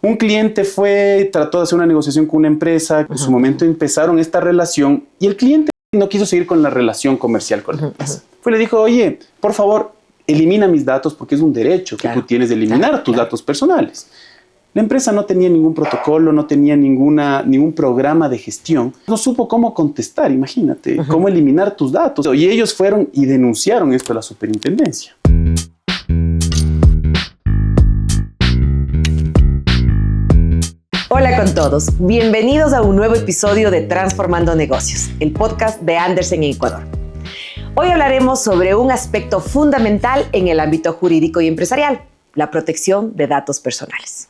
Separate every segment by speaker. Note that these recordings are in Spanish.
Speaker 1: Un cliente trató de hacer una negociación con una empresa, en su momento empezaron esta relación y el cliente no quiso seguir con la relación comercial con la empresa. Le dijo, oye, por favor, elimina mis datos porque es un derecho que tú tienes de eliminar tus datos personales. La empresa no tenía ningún protocolo, no tenía ningún programa de gestión. No supo cómo contestar, imagínate, cómo eliminar tus datos. Y ellos fueron y denunciaron esto a la superintendencia.
Speaker 2: Hola con todos, bienvenidos a un nuevo episodio de Transformando Negocios, el podcast de Andersen en Ecuador. Hoy hablaremos sobre un aspecto fundamental en el ámbito jurídico y empresarial, la protección de datos personales.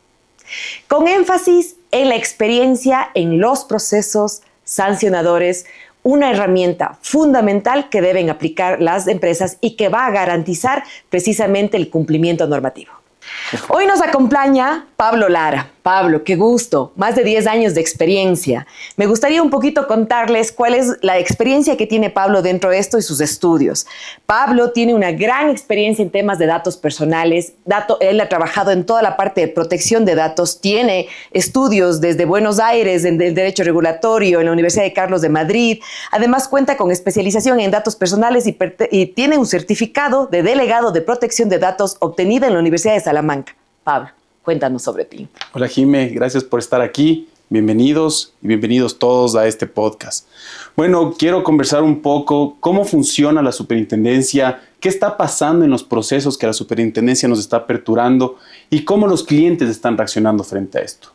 Speaker 2: Con énfasis en la experiencia en los procesos sancionadores, una herramienta fundamental que deben aplicar las empresas y que va a garantizar precisamente el cumplimiento normativo. Hoy nos acompaña Pablo Lara. Pablo, qué gusto, más de 10 años de experiencia. Me gustaría un poquito contarles cuál es la experiencia que tiene Pablo dentro de esto y sus estudios. Pablo tiene una gran experiencia en temas de datos personales. Él ha trabajado en toda la parte de protección de datos, tiene estudios desde Buenos Aires en el Derecho Regulatorio, en la Universidad de Carlos de Madrid. Además cuenta con especialización en datos personales y tiene un certificado de delegado de protección de datos obtenido en la Universidad de Salamanca. Pablo, cuéntanos sobre ti.
Speaker 1: Hola Jimé, gracias por estar aquí. Bienvenidos y bienvenidos todos a este podcast. Bueno, quiero conversar un poco cómo funciona la superintendencia, qué está pasando en los procesos que la superintendencia nos está aperturando y cómo los clientes están reaccionando frente a esto.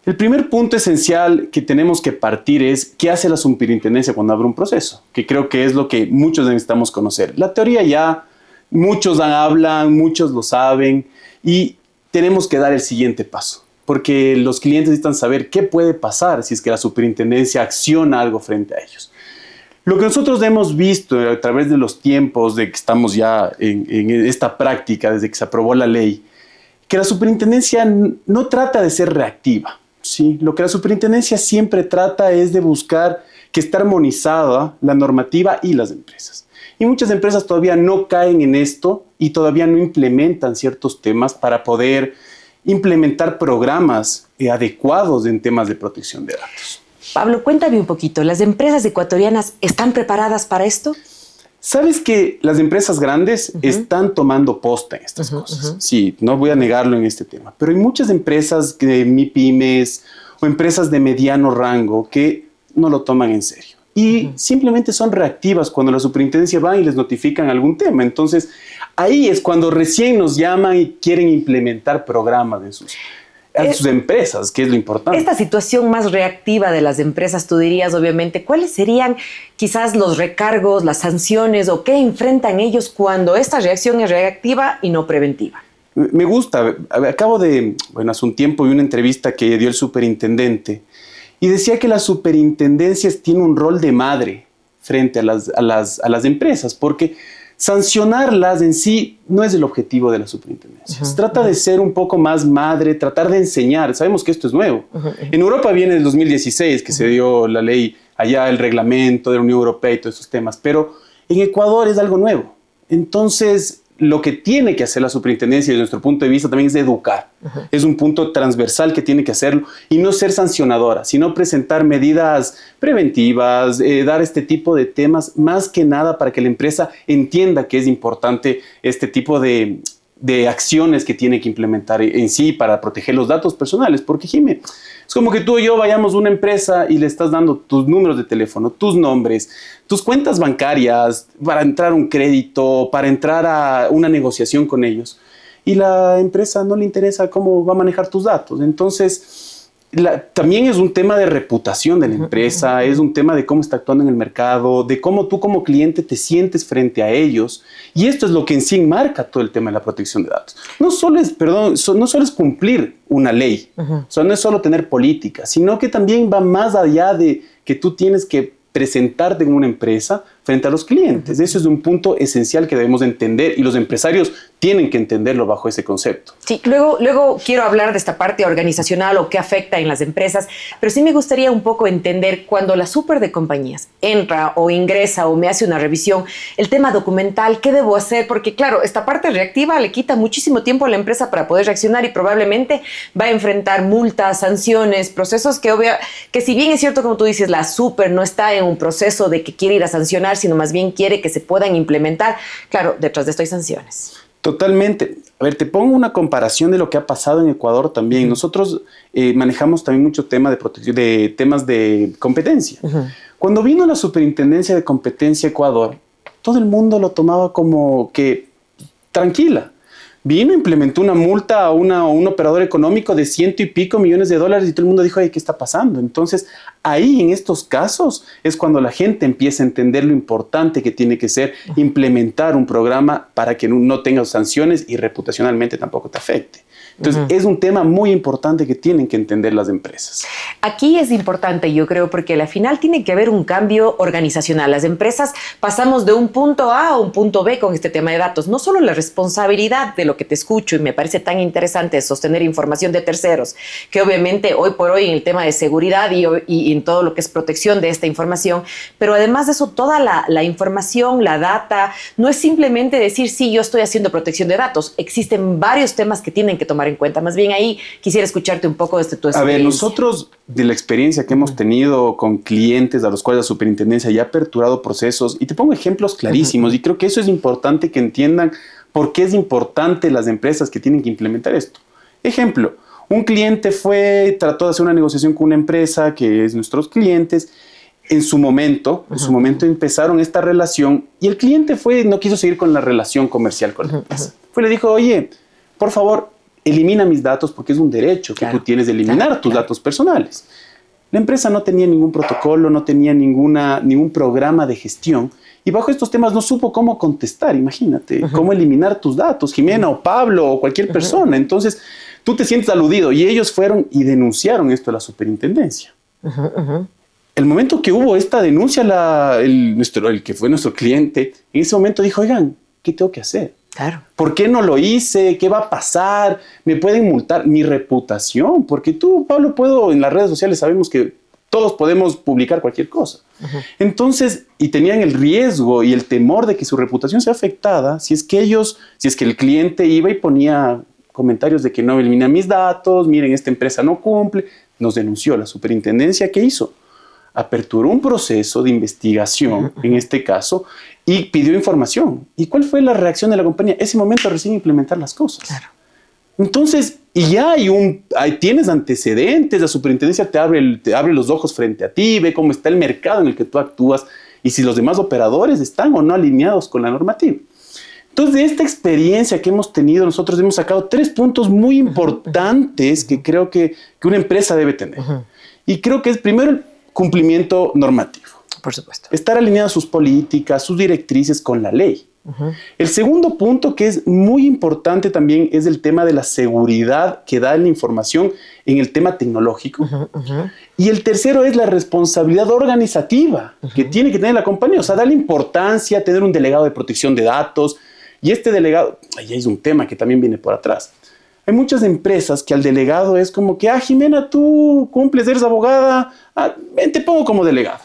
Speaker 1: El primer punto esencial que tenemos que partir es qué hace la superintendencia cuando abre un proceso, que creo que es lo que muchos necesitamos conocer. La teoría ya, muchos hablan, muchos lo saben y tenemos que dar el siguiente paso, porque los clientes necesitan saber qué puede pasar si es que la superintendencia acciona algo frente a ellos. Lo que nosotros hemos visto a través de los tiempos de que estamos ya en esta práctica, desde que se aprobó la ley, que la superintendencia no trata de ser reactiva, ¿sí? Lo que la superintendencia siempre trata es de buscar que esté armonizada la normativa y las empresas. Y muchas empresas todavía no caen en esto y todavía no implementan ciertos temas para poder implementar programas adecuados en temas de protección de datos.
Speaker 2: Pablo, cuéntame un poquito, ¿las empresas ecuatorianas están preparadas para esto?
Speaker 1: ¿Sabes que las empresas grandes están tomando posta en estas cosas? Sí, no voy a negarlo en este tema, pero hay muchas empresas de MIPYMES o empresas de mediano rango que no lo toman en serio. Y simplemente son reactivas cuando la superintendencia va y les notifican algún tema. Entonces, ahí es cuando recién nos llaman y quieren implementar programas en sus empresas, que es lo importante.
Speaker 2: Esta situación más reactiva de las empresas, tú dirías, obviamente, ¿cuáles serían quizás los recargos, las sanciones o qué enfrentan ellos cuando esta reacción es reactiva y no preventiva?
Speaker 1: Me gusta. Hace un tiempo vi una entrevista que dio el superintendente y decía que las superintendencias tienen un rol de madre frente a las empresas, porque sancionarlas en sí no es el objetivo de la superintendencia. Se trata de ser un poco más madre, tratar de enseñar. Sabemos que esto es nuevo. En Europa viene el 2016, que se dio la ley allá, el reglamento de la Unión Europea y todos esos temas, pero en Ecuador es algo nuevo. Entonces, lo que tiene que hacer la superintendencia desde nuestro punto de vista también es de educar. Es un punto transversal que tiene que hacerlo y no ser sancionadora, sino presentar medidas preventivas, dar este tipo de temas, más que nada para que la empresa entienda que es importante este tipo de acciones que tiene que implementar en sí para proteger los datos personales. Porque, Jimé, es como que tú y yo vayamos a una empresa y le estás dando tus números de teléfono, tus nombres, tus cuentas bancarias para entrar a un crédito, para entrar a una negociación con ellos. Y la empresa no le interesa cómo va a manejar tus datos. Entonces, también es un tema de reputación de la empresa, es un tema de cómo está actuando en el mercado, de cómo tú como cliente te sientes frente a ellos. Y esto es lo que en sí marca todo el tema de la protección de datos. No solo es cumplir una ley, o sea, no es solo tener política, sino que también va más allá de que tú tienes que presentarte como una empresa frente a los clientes. Eso es un punto esencial que debemos entender y los empresarios tienen que entenderlo bajo ese concepto.
Speaker 2: Sí, luego quiero hablar de esta parte organizacional o qué afecta en las empresas, pero sí me gustaría un poco entender cuando la súper de compañías entra o ingresa o me hace una revisión, el tema documental, ¿qué debo hacer? Porque claro, esta parte reactiva le quita muchísimo tiempo a la empresa para poder reaccionar y probablemente va a enfrentar multas, sanciones, procesos que si bien es cierto, como tú dices, la súper no está en un proceso de que quiere ir a sancionar, sino más bien quiere que se puedan implementar. Claro, detrás de esto hay sanciones.
Speaker 1: Totalmente. A ver, te pongo una comparación de lo que ha pasado en Ecuador también. Nosotros manejamos también mucho tema de protección, de temas de competencia. Cuando vino la Superintendencia de Competencia a Ecuador, todo el mundo lo tomaba como que tranquila. Vino, implementó una multa a un operador económico de $100 y pico millones y todo el mundo dijo, ay, ¿qué está pasando? Entonces, ahí en estos casos es cuando la gente empieza a entender lo importante que tiene que ser implementar un programa para que no tengas sanciones y reputacionalmente tampoco te afecte. Entonces, es un tema muy importante que tienen que entender las empresas.
Speaker 2: Aquí es importante, yo creo, porque al final tiene que haber un cambio organizacional. Las empresas pasamos de un punto A a un punto B con este tema de datos. No solo la responsabilidad de lo que te escucho, y me parece tan interesante sostener información de terceros, que obviamente hoy por hoy en el tema de seguridad y en todo lo que es protección de esta información, pero además de eso, toda la información, la data, no es simplemente decir, sí, yo estoy haciendo protección de datos. Existen varios temas que tienen que tomar en cuenta. Más bien ahí quisiera escucharte un poco desde tu experiencia.
Speaker 1: A ver, nosotros de la experiencia que hemos tenido con clientes a los cuales la superintendencia ya ha aperturado procesos, y te pongo ejemplos clarísimos, y creo que eso es importante que entiendan por qué es importante las empresas que tienen que implementar esto. Ejemplo, un cliente trató de hacer una negociación con una empresa que es nuestros clientes. En su momento empezaron esta relación y el cliente no quiso seguir con la relación comercial con la empresa. Le dijo, oye, por favor, elimina mis datos porque es un derecho que tú tienes de eliminar tus datos personales. La empresa no tenía ningún protocolo, no tenía ningún programa de gestión y bajo estos temas no supo cómo contestar, imagínate, cómo eliminar tus datos, Jimena o Pablo o cualquier persona. Entonces, tú te sientes aludido y ellos fueron y denunciaron esto a la superintendencia. El momento que hubo esta denuncia, el que fue nuestro cliente, en ese momento dijo, oigan, ¿qué tengo que hacer?
Speaker 2: Claro.
Speaker 1: ¿Por qué no lo hice? ¿Qué va a pasar? ¿Me pueden multar? Mi reputación, porque tú, Pablo, en las redes sociales sabemos que todos podemos publicar cualquier cosa. Entonces, y tenían el riesgo y el temor de que su reputación sea afectada si es que el cliente iba y ponía comentarios de que no elimina mis datos, miren, esta empresa no cumple. Nos denunció la superintendencia. ¿Qué hizo? Aperturó un proceso de investigación, en este caso, y pidió información. ¿Y cuál fue la reacción de la compañía? Ese momento recién implementar las cosas. Claro. Entonces, y ya tienes antecedentes, la superintendencia te abre los ojos frente a ti, ve cómo está el mercado en el que tú actúas y si los demás operadores están o no alineados con la normativa. Entonces, de esta experiencia que hemos tenido, nosotros hemos sacado 3 puntos muy importantes que creo que una empresa debe tener. Y creo que es primero el cumplimiento normativo.
Speaker 2: Por supuesto.
Speaker 1: Estar alineado a sus políticas, sus directrices con la ley. El segundo punto que es muy importante también es el tema de la seguridad que da la información en el tema tecnológico. Y el tercero es la responsabilidad organizativa que tiene que tener la compañía. O sea, darle importancia, tener un delegado de protección de datos. Y este delegado, ahí es un tema que también viene por atrás. Hay muchas empresas que al delegado es como que, Jimena, tú cumples, eres abogada, te pongo como delegado.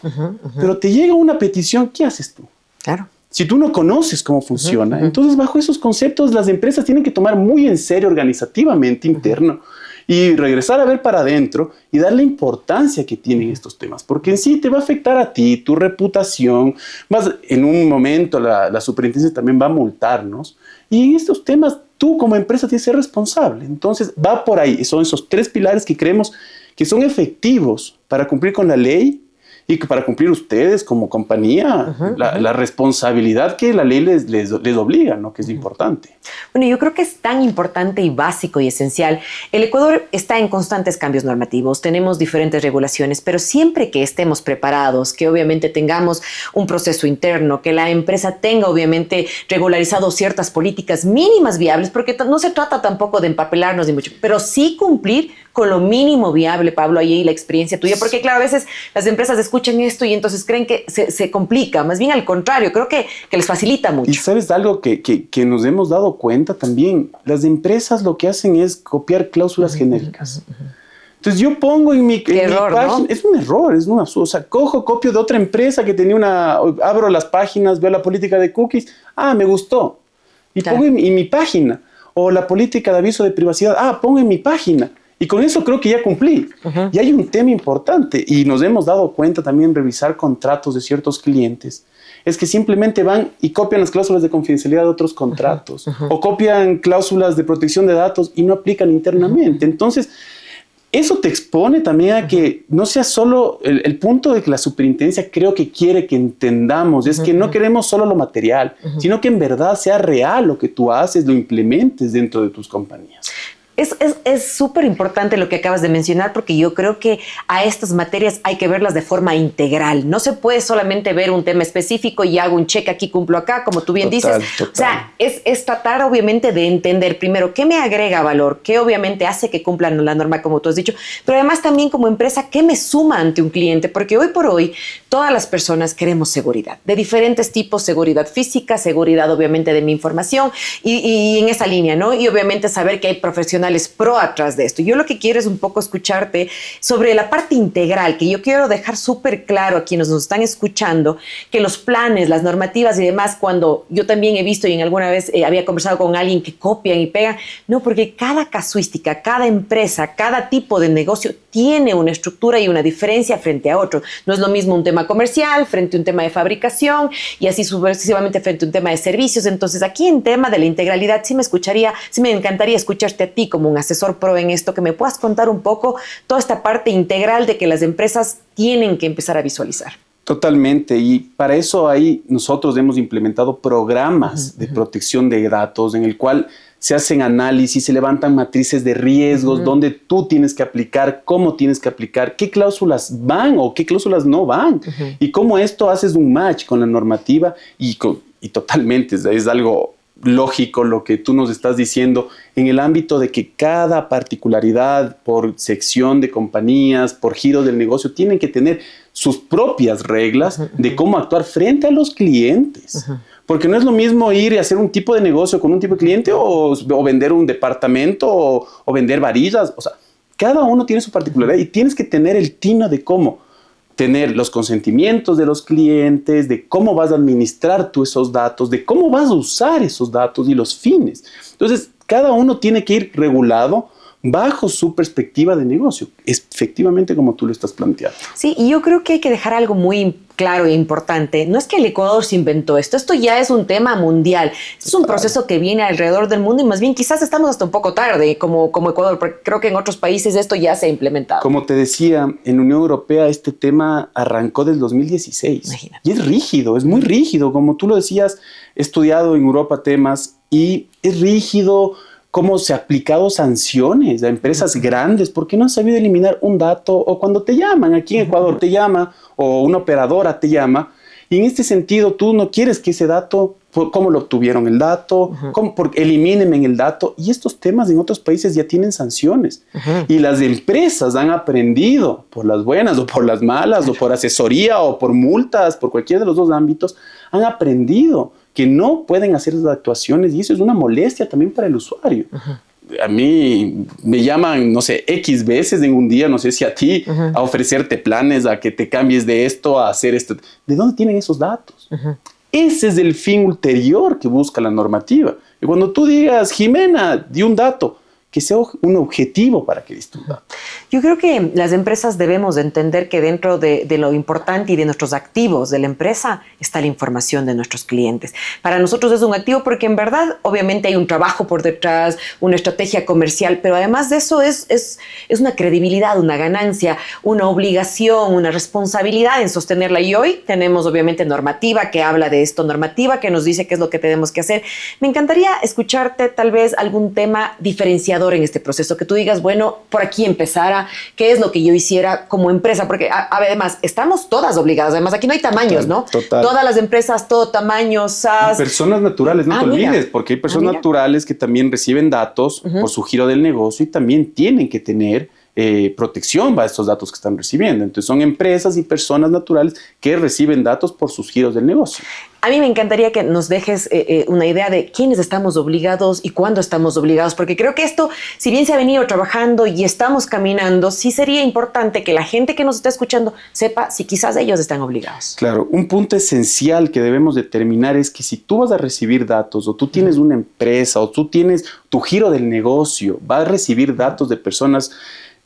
Speaker 1: Pero te llega una petición, ¿qué haces tú?
Speaker 2: Claro.
Speaker 1: Si tú no conoces cómo funciona, entonces bajo esos conceptos las empresas tienen que tomar muy en serio organizativamente interno y regresar a ver para adentro y darle importancia que tienen estos temas, porque en sí te va a afectar a ti, tu reputación, más en un momento la superintendencia también va a multarnos y en estos temas tú como empresa tienes que ser responsable. Entonces va por ahí, son esos 3 pilares que creemos que son efectivos para cumplir con la ley y que para cumplir ustedes como compañía la responsabilidad que la ley les obliga, ¿no? Que es importante.
Speaker 2: Bueno, yo creo que es tan importante y básico y esencial. El Ecuador está en constantes cambios normativos, tenemos diferentes regulaciones, pero siempre que estemos preparados, que obviamente tengamos un proceso interno, que la empresa tenga obviamente regularizado ciertas políticas mínimas viables, porque no se trata tampoco de empapelarnos ni mucho, pero sí cumplir con lo mínimo viable, Pablo, ahí la experiencia tuya, porque claro, a veces las empresas escuchan esto y entonces creen que se complica, más bien al contrario, creo que les facilita mucho.
Speaker 1: Y sabes algo que nos hemos dado cuenta también, las empresas lo que hacen es copiar cláusulas genéricas. Entonces yo pongo en mi página, ¿no? Es un error, es un absurdo. O sea, copio de otra empresa que tenía abro las páginas, veo la política de cookies, me gustó. Y pongo en mi página. O la política de aviso de privacidad, pongo en mi página. Y con eso creo que ya cumplí. Y hay un tema importante, y nos hemos dado cuenta también revisar contratos de ciertos clientes, es que simplemente van y copian las cláusulas de confidencialidad de otros contratos, o copian cláusulas de protección de datos y no aplican internamente. Entonces, eso te expone también a que no sea solo el punto de que la superintendencia creo que quiere que entendamos, es que no queremos solo lo material, sino que en verdad sea real lo que tú haces, lo implementes dentro de tus compañías.
Speaker 2: Es súper importante lo que acabas de mencionar, porque yo creo que a estas materias hay que verlas de forma integral. No se puede solamente ver un tema específico y hago un cheque aquí, cumplo acá, como tú bien dices. Total. O sea, es tratar obviamente de entender primero qué me agrega valor, qué obviamente hace que cumplan la norma, como tú has dicho, pero además también como empresa, qué me suma ante un cliente, porque hoy por hoy todas las personas queremos seguridad, de diferentes tipos, seguridad física, seguridad obviamente de mi información y en esa línea, ¿no? Y obviamente saber que hay profesionales pro atrás de esto. Yo lo que quiero es un poco escucharte sobre la parte integral, que yo quiero dejar súper claro a quienes nos están escuchando, que los planes, las normativas y demás, cuando yo también he visto y en alguna vez había conversado con alguien que copian y pegan, no, porque cada casuística, cada empresa, cada tipo de negocio tiene una estructura y una diferencia frente a otro. No es lo mismo un tema comercial frente a un tema de fabricación y así sucesivamente frente a un tema de servicios. Entonces, aquí en tema de la integralidad sí me encantaría escucharte a ti como un asesor pro en esto, que me puedas contar un poco toda esta parte integral de que las empresas tienen que empezar a visualizar.
Speaker 1: Totalmente, y para eso ahí nosotros hemos implementado programas de protección de datos en el cual se hacen análisis, se levantan matrices de riesgos, donde tú tienes que aplicar, cómo tienes que aplicar, qué cláusulas van o qué cláusulas no van, y cómo esto haces un match con la normativa y totalmente es algo lógico lo que tú nos estás diciendo en el ámbito de que cada particularidad por sección de compañías, por giro del negocio, tienen que tener sus propias reglas de cómo actuar frente a los clientes. Porque no es lo mismo ir y hacer un tipo de negocio con un tipo de cliente o vender un departamento o vender varillas. O sea, cada uno tiene su particularidad y tienes que tener el tino de cómo tener los consentimientos de los clientes, de cómo vas a administrar tú esos datos, de cómo vas a usar esos datos y los fines. Entonces, cada uno tiene que ir regulado bajo su perspectiva de negocio, efectivamente como tú lo estás planteando.
Speaker 2: Sí, y yo creo que hay que dejar algo muy claro e importante. No es que el Ecuador se inventó esto ya es un tema mundial. Es un proceso que viene alrededor del mundo y más bien quizás estamos hasta un poco tarde como Ecuador, porque creo que en otros países esto ya se ha implementado.
Speaker 1: Como te decía, en Unión Europea este tema arrancó del 2016. Imagínate. Y es rígido, es muy rígido. Como tú lo decías, he estudiado en Europa temas y es rígido cómo se ha aplicado sanciones a empresas grandes porque no han sabido eliminar un dato, o cuando te llaman, aquí en Ecuador te llama, o una operadora te llama, y en este sentido tú no quieres que ese dato, cómo lo obtuvieron el dato, elimínenme el dato, y estos temas en otros países ya tienen sanciones, y las empresas han aprendido, por las buenas o por las malas, o por asesoría o por multas, por cualquiera de los dos ámbitos, han aprendido que no pueden hacer esas actuaciones, y eso es una molestia también para el usuario. A mí me llaman, no sé, X veces en un día, no sé si a ti, a ofrecerte planes, a que te cambies de esto, a hacer esto. ¿De dónde tienen esos datos? Ese es el fin ulterior que busca la normativa. Y cuando tú digas, Jimena, di un dato, que sea un objetivo para que des un dato.
Speaker 2: Yo creo que las empresas debemos entender que dentro de lo importante y de nuestros activos de la empresa está la información de nuestros clientes. Para nosotros es un activo porque en verdad obviamente hay un trabajo por detrás, una estrategia comercial, pero además de eso es una credibilidad, una ganancia, una obligación, una responsabilidad en sostenerla. Y hoy tenemos obviamente normativa que habla de esto, normativa que nos dice qué es lo que tenemos que hacer. Me encantaría escucharte tal vez algún tema diferenciador en este proceso, que tú digas, bueno, por aquí empezara, qué es lo que yo hiciera como empresa, porque además estamos todas obligadas, además aquí no hay tamaños, ¿no?
Speaker 1: Total.
Speaker 2: Todas las empresas, todo tamaño, SAS.
Speaker 1: Personas naturales, no te olvides, porque hay personas naturales que también reciben datos por su giro del negocio y también tienen que tener protección a estos datos que están recibiendo. Entonces son empresas y personas naturales que reciben datos por sus giros del negocio.
Speaker 2: A mí me encantaría que nos dejes una idea de quiénes estamos obligados y cuándo estamos obligados, porque creo que esto, si bien se ha venido trabajando y estamos caminando, sí sería importante que la gente que nos está escuchando sepa si quizás ellos están obligados.
Speaker 1: Claro, un punto esencial que debemos determinar es que si tú vas a recibir datos o tú tienes una empresa o tú tienes tu giro del negocio, vas a recibir datos de personas.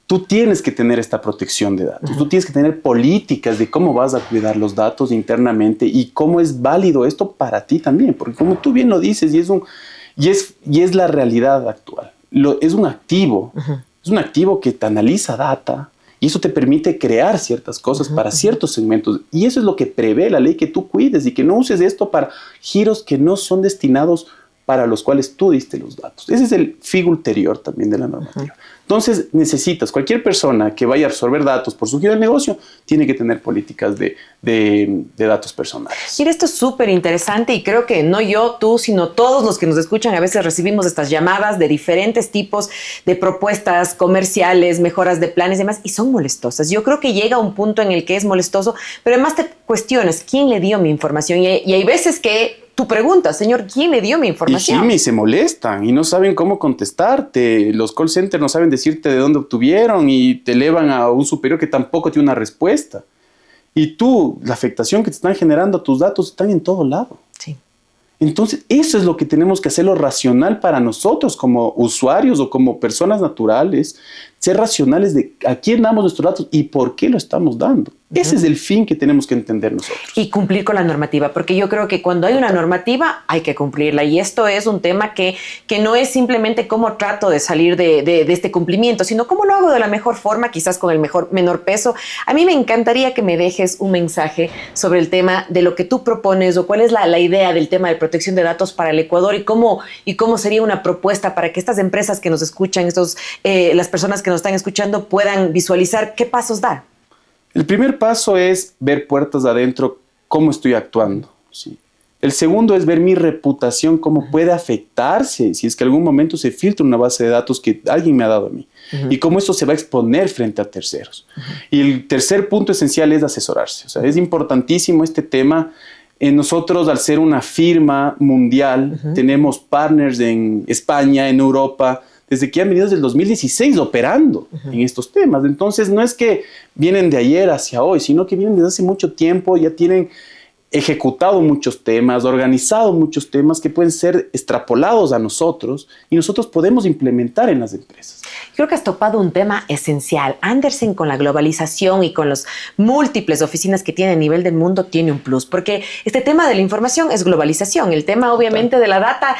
Speaker 1: Tú tienes que tener esta protección de datos, tú tienes que tener políticas de cómo vas a cuidar los datos internamente y cómo es válido esto para ti también, porque como tú bien lo dices, y es la realidad actual, es un activo que te analiza data y eso te permite crear ciertas cosas para ciertos segmentos y eso es lo que prevé la ley, que tú cuides y que no uses esto para giros que no son destinados para los cuales tú diste los datos. Ese es el fin ulterior también de la normativa. Entonces cualquier persona que vaya a absorber datos por su giro del negocio, tiene que tener políticas de datos personales.
Speaker 2: Mira, esto es súper interesante y creo que no yo, tú, sino todos los que nos escuchan, a veces recibimos estas llamadas de diferentes tipos de propuestas comerciales, mejoras de planes y demás, y son molestosas. Yo creo que llega un punto en el que es molestoso, pero además te cuestionas, ¿quién le dio mi información? Y hay veces que tú preguntas, señor, ¿quién me dio mi información?
Speaker 1: Y se molestan y no saben cómo contestarte. Los call centers no saben decirte de dónde obtuvieron y te elevan a un superior que tampoco tiene una respuesta. Y tú, la afectación que te están generando tus datos están en todo lado.
Speaker 2: Sí.
Speaker 1: Entonces, eso es lo que tenemos que hacerlo racional para nosotros como usuarios o como personas naturales, ser racionales de a quién damos nuestros datos y por qué lo estamos dando. Ese es el fin que tenemos que entender nosotros.
Speaker 2: Y cumplir con la normativa, porque yo creo que cuando hay una normativa hay que cumplirla y esto es un tema que no es simplemente cómo trato de salir de este cumplimiento, sino cómo lo hago de la mejor forma, quizás con el menor peso. A mí me encantaría que me dejes un mensaje sobre el tema de lo que tú propones o cuál es la idea del tema de protección de datos para el Ecuador y cómo sería una propuesta para que estas empresas que nos escuchan, las personas que nos están escuchando puedan visualizar qué pasos dar.
Speaker 1: El primer paso es ver puertas adentro, cómo estoy actuando. ¿Sí? El segundo es ver mi reputación, cómo puede afectarse si es que algún momento se filtra una base de datos que alguien me ha dado a mí y cómo esto se va a exponer frente a terceros. Y el tercer punto esencial es asesorarse. O sea, es importantísimo este tema. Nosotros, al ser una firma mundial, tenemos partners en España, en Europa, desde que han venido desde el 2016 operando en estos temas. Entonces, no es que vienen de ayer hacia hoy, sino que vienen desde hace mucho tiempo, ya tienen ejecutado muchos temas, organizado muchos temas que pueden ser extrapolados a nosotros y nosotros podemos implementar en las empresas.
Speaker 2: Creo que has topado un tema esencial. Andersen, con la globalización y con las múltiples oficinas que tiene a nivel del mundo, tiene un plus, porque este tema de la información es globalización. El tema, obviamente, de la data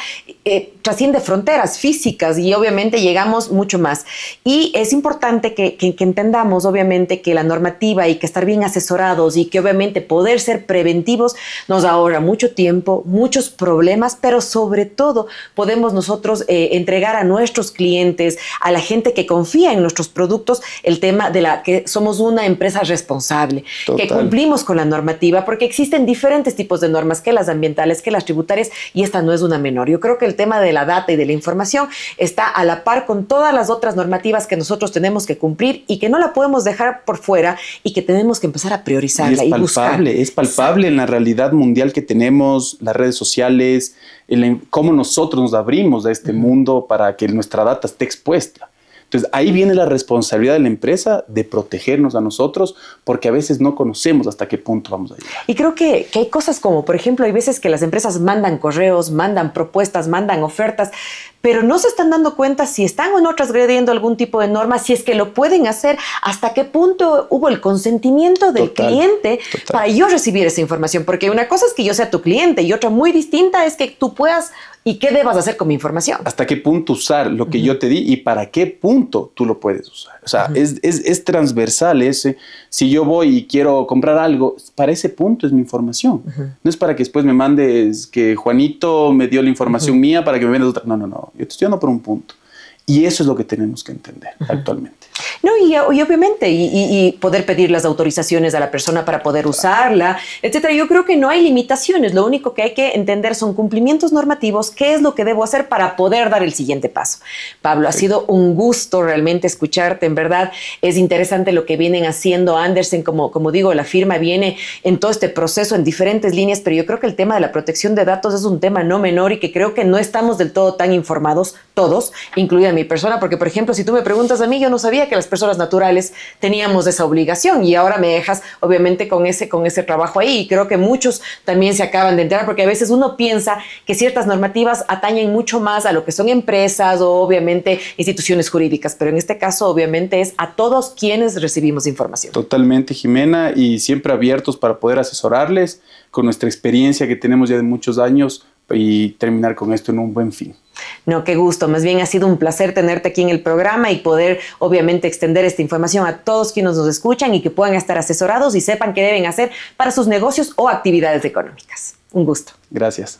Speaker 2: trasciende fronteras físicas y, obviamente, llegamos mucho más. Y es importante que entendamos, obviamente, que la normativa y que estar bien asesorados y que, obviamente, poder ser preventivos nos ahorra mucho tiempo, muchos problemas, pero sobre todo podemos nosotros entregar a nuestros clientes, a la gente que confía en nuestros productos, el tema de que somos una empresa responsable, que cumplimos con la normativa, porque existen diferentes tipos de normas, que las ambientales, que las tributarias, y esta no es una menor. Yo creo que el tema de la data y de la información está a la par con todas las otras normativas que nosotros tenemos que cumplir y que no la podemos dejar por fuera y que tenemos que empezar a priorizarla y buscar.
Speaker 1: Es palpable en la realidad mundial que tenemos, las redes sociales, cómo nosotros nos abrimos a este mundo para que nuestra data esté expuesta. Entonces, ahí viene la responsabilidad de la empresa de protegernos a nosotros, porque a veces no conocemos hasta qué punto vamos a llegar.
Speaker 2: Y creo que hay cosas como, por ejemplo, hay veces que las empresas mandan correos, mandan propuestas, mandan ofertas, pero no se están dando cuenta si están o no transgrediendo algún tipo de norma, si es que lo pueden hacer, hasta qué punto hubo el consentimiento del cliente para yo recibir esa información. Porque una cosa es que yo sea tu cliente y otra muy distinta es que tú puedas y qué debas hacer con mi información.
Speaker 1: Hasta qué punto usar lo que yo te di y para qué punto tú lo puedes usar. O sea, es transversal ese. Si yo voy y quiero comprar algo, para ese punto es mi información. No es para que después me mandes que Juanito me dio la información mía para que me vendas otra. No. Yo te estoy dando por un punto. Y eso es lo que tenemos que entender actualmente.
Speaker 2: No, y obviamente, y poder pedir las autorizaciones a la persona para poder usarla, etcétera. Yo creo que no hay limitaciones. Lo único que hay que entender son cumplimientos normativos, qué es lo que debo hacer para poder dar el siguiente paso. Pablo, ha sido un gusto realmente escucharte. En verdad, es interesante lo que vienen haciendo Andersen. Como digo, la firma viene en todo este proceso en diferentes líneas, pero yo creo que el tema de la protección de datos es un tema no menor y que creo que no estamos del todo tan informados todos, incluida mi persona, porque, por ejemplo, si tú me preguntas a mí, yo no sabía que las personas naturales teníamos esa obligación y ahora me dejas, obviamente, con ese trabajo ahí. Y creo que muchos también se acaban de enterar, porque a veces uno piensa que ciertas normativas atañen mucho más a lo que son empresas o, obviamente, instituciones jurídicas, pero en este caso, obviamente, es a todos quienes recibimos información.
Speaker 1: Totalmente, Jimena, y siempre abiertos para poder asesorarles con nuestra experiencia que tenemos ya de muchos años y terminar con esto en un buen fin.
Speaker 2: No, qué gusto. Más bien ha sido un placer tenerte aquí en el programa y poder, obviamente, extender esta información a todos quienes nos escuchan y que puedan estar asesorados y sepan qué deben hacer para sus negocios o actividades económicas. Un gusto.
Speaker 1: Gracias.